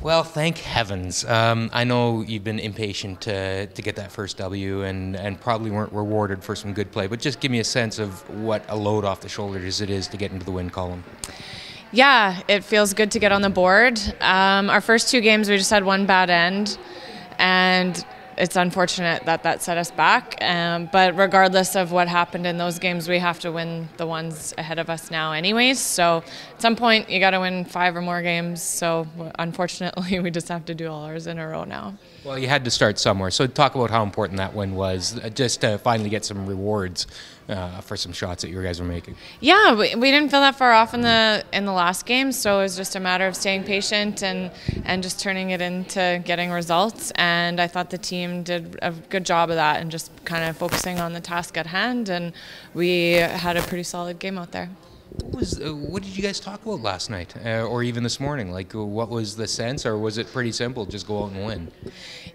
Well, thank heavens. I know you've been impatient to get that first W and probably weren't rewarded for some good play, but just give me a sense of what a load off the shoulders it is to get into the win column. Yeah, it feels good to get on the board. Our first two games, we just had one bad end, and it's unfortunate that that set us back. But regardless of what happened in those games, we have to win the ones ahead of us now anyways. So at some point, you got to win 5 or more games. So unfortunately, we just have to do all ours in a row now. Well, you had to start somewhere. So talk about how important that win was, just to finally get some rewards for some shots that you guys were making. Yeah, we didn't feel that far off in the last game, so it was just a matter of staying patient and just turning it into getting results. And I thought the team did a good job of that and just kind of focusing on the task at hand. And we had a pretty solid game out there. What did you guys talk about last night, or even this morning? Like, what was the sense, or was it pretty simple, just go out and win?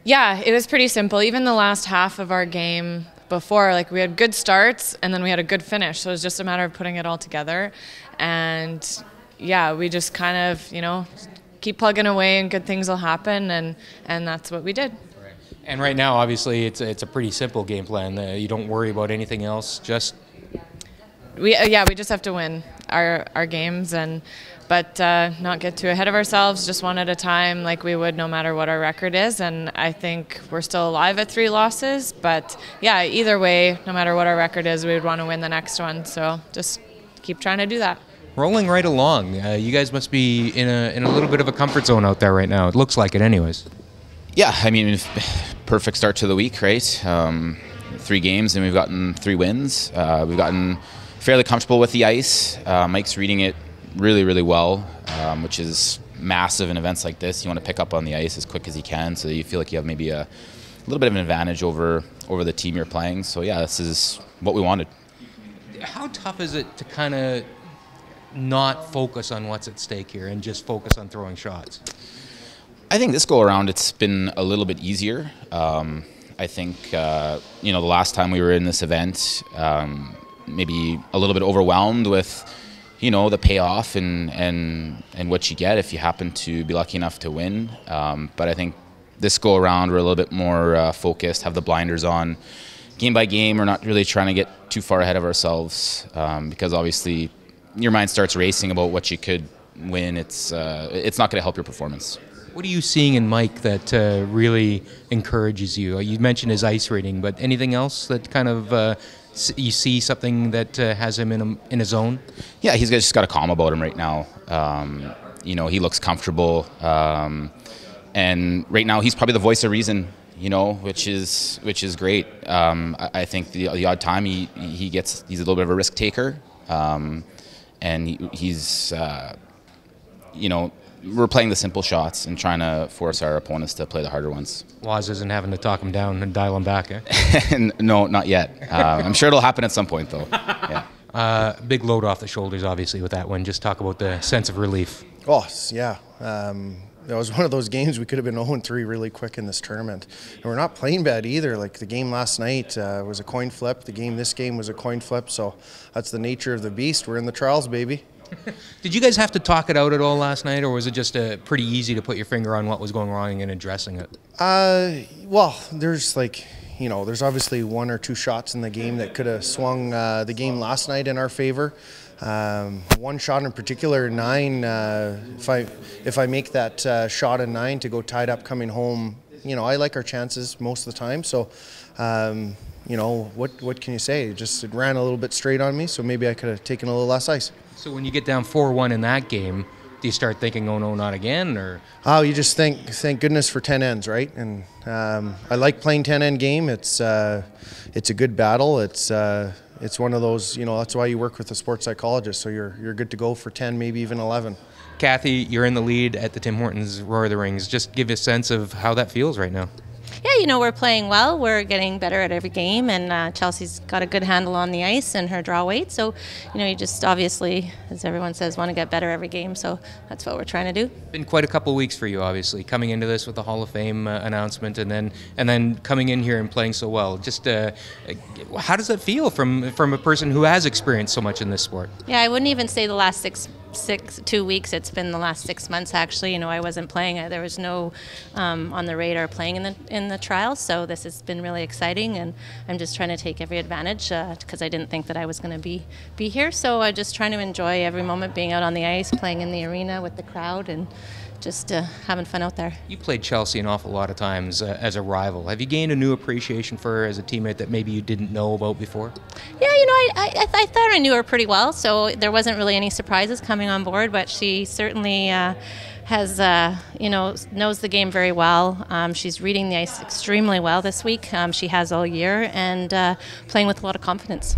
Yeah, it was pretty simple. Even the last half of our game before, like, we had good starts and then we had a good finish. So it was just a matter of putting it all together. And yeah, we just kind of, keep plugging away and good things will happen, and that's what we did. Right. And right now, obviously, it's a pretty simple game plan. You don't worry about anything else. We just have to win our games, but not get too ahead of ourselves, just one at a time like we would no matter what our record is. And I think we're still alive at 3 losses, but yeah, either way, no matter what our record is, we would want to win the next one. So just keep trying to do that. Rolling right along. You guys must be in a little bit of a comfort zone out there right now. It looks like it anyways. Yeah, I mean, perfect start to the week, right? 3 games and we've gotten 3 wins. We've gotten fairly comfortable with the ice. Mike's reading it really, really well, which is massive in events like this. You want to pick up on the ice as quick as you can, so you feel like you have maybe a little bit of an advantage over the team you're playing. So yeah, this is what we wanted. How tough is it to kind of not focus on what's at stake here and just focus on throwing shots? I think this go around it's been a little bit easier. I think the last time we were in this event, maybe a little bit overwhelmed with the payoff and what you get if you happen to be lucky enough to win. But I think this go around we're a little bit more focused, have the blinders on game by game. We're not really trying to get too far ahead of ourselves because obviously your mind starts racing about what you could win. It's not going to help your performance. What are you seeing in Mike that really encourages you? You mentioned his ice rating, but anything else that kind of you see something that has him in a zone? Yeah, he's just got a calm about him right now. He looks comfortable, and right now he's probably the voice of reason. Which is great. I think the odd time he's a little bit of a risk taker, and he's we're playing the simple shots and trying to force our opponents to play the harder ones. Waz isn't having to talk him down and dial him back, eh? No, not yet. I'm sure it'll happen at some point, though. Yeah. Big load off the shoulders, obviously, with that one. Just talk about the sense of relief. Oh, yeah. That was one of those games we could have been 0-3 really quick in this tournament. And we're not playing bad either. Like the game last night was a coin flip. This game was a coin flip. So that's the nature of the beast. We're in the trials, baby. Did you guys have to talk it out at all last night, or was it just pretty easy to put your finger on what was going wrong and addressing it? Well, there's there's obviously 1 or 2 shots in the game that could have swung the game last night in our favor. One shot in particular, 9. If I make that shot in 9 to go tied up coming home, I like our chances most of the time. So, what can you say? It ran a little bit straight on me, so maybe I could have taken a little less ice. So when you get down 4-1 in that game, do you start thinking, oh no, not again? Or you just thank goodness for 10 ends, right? And I like playing 10-end game. It's a good battle. It's one of those, that's why you work with a sports psychologist, so you're good to go for 10, maybe even 11. Cathy, you're in the lead at the Tim Hortons Roar of the Rings. Just give a sense of how that feels right now. Yeah, we're playing well. We're getting better at every game, and Chelsea's got a good handle on the ice and her draw weight. So, you just obviously, as everyone says, want to get better every game. So that's what we're trying to do. Been quite a couple of weeks for you, obviously, coming into this with the Hall of Fame announcement, and then coming in here and playing so well. Just how does that feel from a person who has experienced so much in this sport? Yeah, I wouldn't even say the last 6 2 weeks. It's been the last 6 months actually. You know, I wasn't playing. There was no on the radar playing in the trials. So this has been really exciting, and I'm just trying to take every advantage because I didn't think that I was going to be here. So I'm just trying to enjoy every moment being out on the ice, playing in the arena with the crowd, and just having fun out there. You played Chelsea an awful lot of times as a rival. Have you gained a new appreciation for her as a teammate that maybe you didn't know about before? Yeah, you know, I thought I knew her pretty well, so there wasn't really any surprises coming on board, but she certainly has, you know, knows the game very well. She's reading the ice extremely well this week. She has all year, and playing with a lot of confidence.